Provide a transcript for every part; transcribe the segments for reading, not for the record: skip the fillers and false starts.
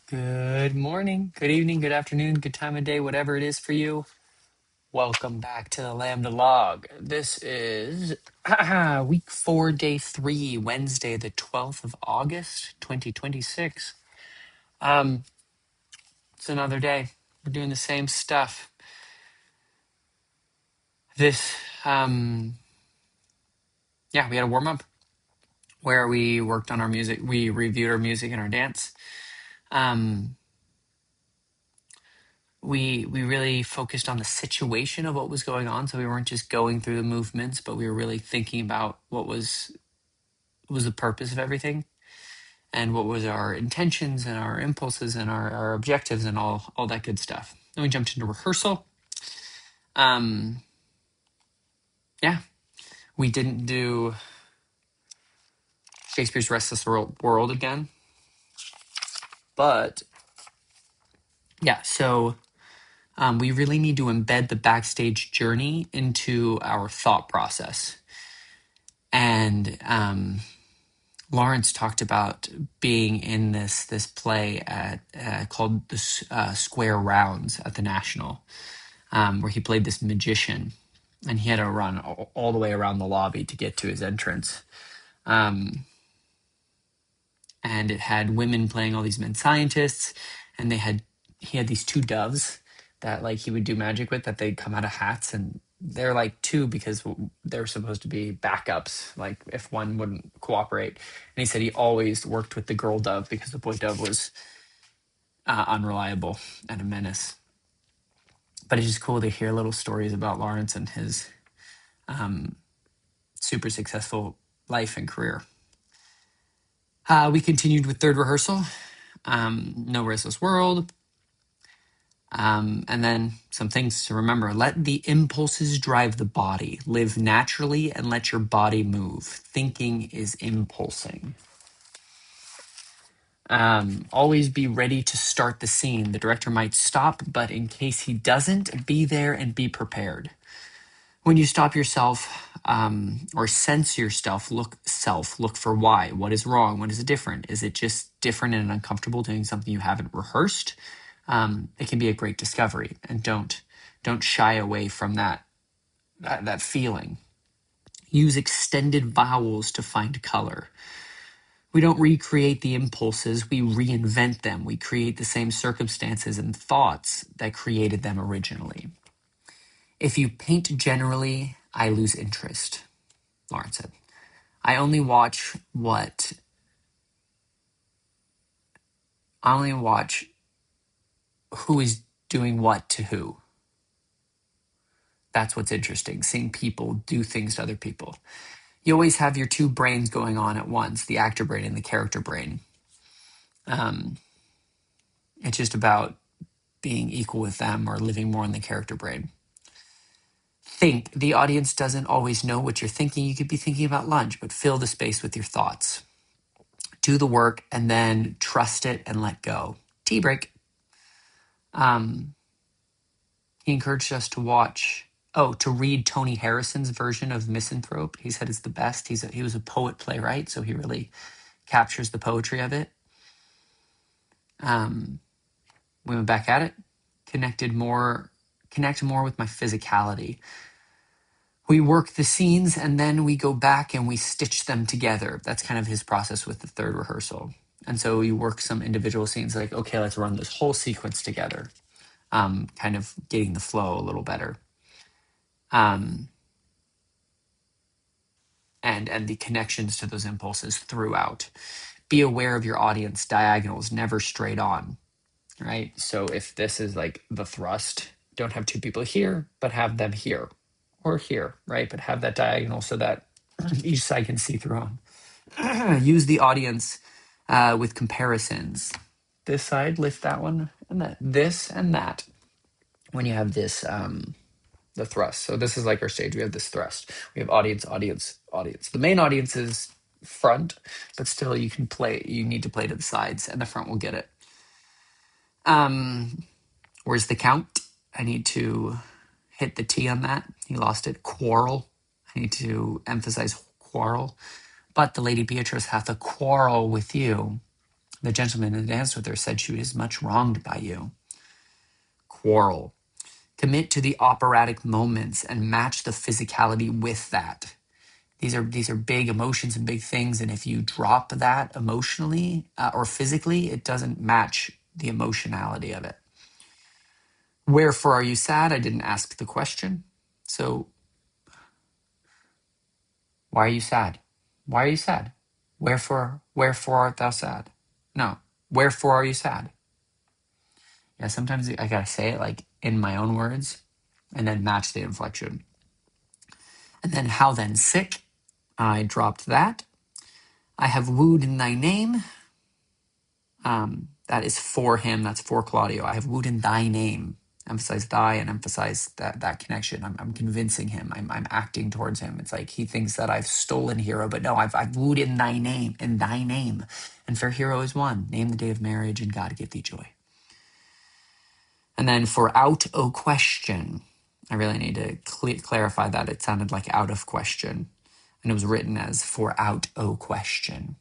Good morning, good evening, good afternoon, good time of day, whatever it is for you. Welcome back to the Lambda Log. This is week 4, day 3, Wednesday, the 12th of August, 2026. It's another day. We're doing the same stuff. This, we had a warm up where we worked on our music. We reviewed our music and our dance. We really focused on the situation of what was going on, so we weren't just going through the movements, but we were really thinking about what was the purpose of everything, and what was our intentions and our impulses and our objectives and all that good stuff. Then we jumped into rehearsal. um yeah, we didn't do Shakespeare's Restless World again, but we really need to embed the backstage journey into our thought process. And Lawrence talked about being in this play at called the Square Rounds at the National, where he played this magician, and he had to run all the way around the lobby to get to his entrance. And it had women playing all these men scientists, and he had these two doves that like he would do magic with, that they'd come out of hats, and they're like two because they're supposed to be backups, like if one wouldn't cooperate. And he said he always worked with the girl dove because the boy dove was unreliable and a menace. But it's just cool to hear little stories about Lawrence and his super successful life and career. We continued with third rehearsal. No Restless World. And then some things to remember. Let the impulses drive the body. Live naturally and let your body move. Thinking is impulsing. Always be ready to start the scene. The director might stop, but in case he doesn't, be there and be prepared. When you stop yourself or sense yourself, look for why. What is wrong? What is different? Is it just different and uncomfortable doing something you haven't rehearsed? It can be a great discovery, and don't shy away from that feeling. Use extended vowels to find color. We don't recreate the impulses, we reinvent them. We create the same circumstances and thoughts that created them originally. If you paint generally, I lose interest, Lawrence said. I only watch who is doing what to who. That's what's interesting, seeing people do things to other people. You always have your two brains going on at once, the actor brain and the character brain. It's just about being equal with them or living more in the character brain. Think. The audience doesn't always know what you're thinking. You could be thinking about lunch, but fill the space with your thoughts. Do the work and then trust it and let go. Tea break. He encouraged us to read Tony Harrison's version of Misanthrope. He said it's the best. He was a poet playwright, so he really captures the poetry of it. We went back at it, connect more with my physicality. We work the scenes and then we go back and we stitch them together. That's kind of his process with the third rehearsal. And so we work some individual scenes, like, okay, let's run this whole sequence together, kind of getting the flow a little better. And the connections to those impulses throughout. Be aware of your audience diagonals, never straight on, right? So if this is like the thrust, don't have two people here, but have them here or here, right? But have that diagonal so that each side can see through on. Use the audience with comparisons. This side, lift that one, and this and that. When you have this, the thrust. So this is like our stage. We have this thrust. We have audience, audience, audience. The main audience is front, but still you need to play to the sides, and the front will get it. Where's the count? I need to hit the T on that. He lost it. Quarrel. I need to emphasize quarrel. But the Lady Beatrice hath a quarrel with you. The gentleman who danced with her said she was much wronged by you. Quarrel. Commit to the operatic moments and match the physicality with that. These are big emotions and big things, and if you drop that emotionally or physically, it doesn't match the emotionality of it. Wherefore are you sad? I didn't ask the question. So why are you sad? Why are you sad? Wherefore art thou sad? No. Wherefore are you sad? Yeah, sometimes I gotta say it like in my own words and then match the inflection. And then how then sick? I dropped that. I have wooed in thy name. That is for him. That's for Claudio. I have wooed in thy name. Emphasize thy and emphasize that connection. I'm convincing him. I'm acting towards him. It's like he thinks that I've stolen hero, but no, I've wooed in thy name, in thy name. And fair hero is one. Name the day of marriage, and God give thee joy. And then for out o question, I really need to clarify that. It sounded like out of question, and it was written as for out o question.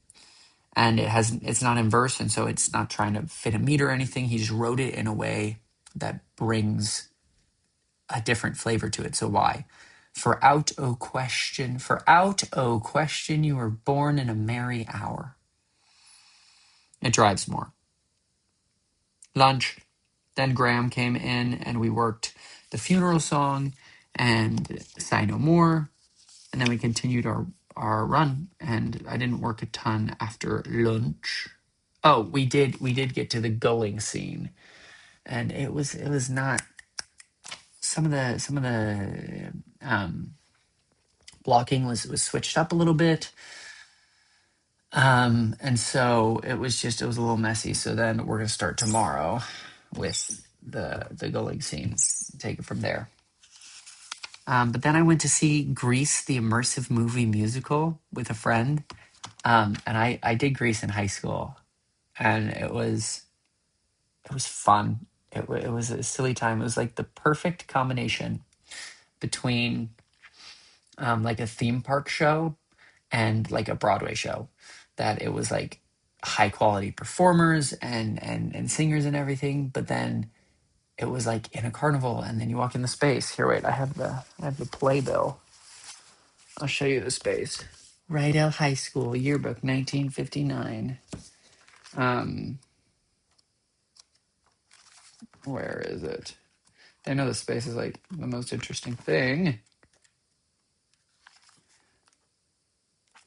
And it's not in verse, and so it's not trying to fit a meter or anything. He just wrote it in a way that brings a different flavor to it. So why? For out o question, you were born in a merry hour. It drives more. Lunch. Then Graham came in and we worked the funeral song and Sigh No More. And then we continued our run, and I didn't work a ton after lunch. Oh, we did get to the gulling scene, and it was not some of the blocking was switched up a little bit, and so it was a little messy. So then we're gonna start tomorrow with the gulling scene, take it from there. But then I went to see Grease, the immersive movie musical, with a friend, and I did Grease in high school, and it was fun. It was a silly time. It was like the perfect combination between like a theme park show and like a Broadway show. That it was like high quality performers and singers and everything, but then it was like in a carnival, and then you walk in the space. Here, wait, I have the playbill. I'll show you the space. Rydell High School yearbook, 1959. Where is it? I know the space is like the most interesting thing.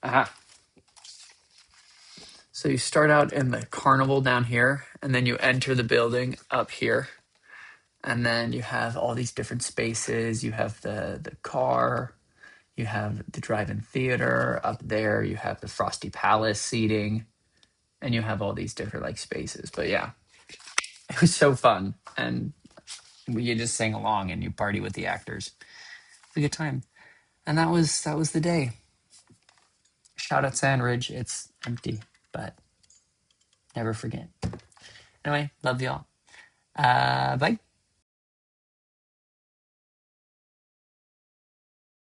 Aha. So you start out in the carnival down here, and then you enter the building up here. And then you have all these different spaces. You have the car, you have the drive-in theater up there, you have the Frosty Palace seating, and you have all these different like spaces. But yeah, it was so fun. And you just sing along and you party with the actors. It's a good time. And that was the day. Shout out Sandridge. It's empty, but never forget. Anyway, love y'all. Bye.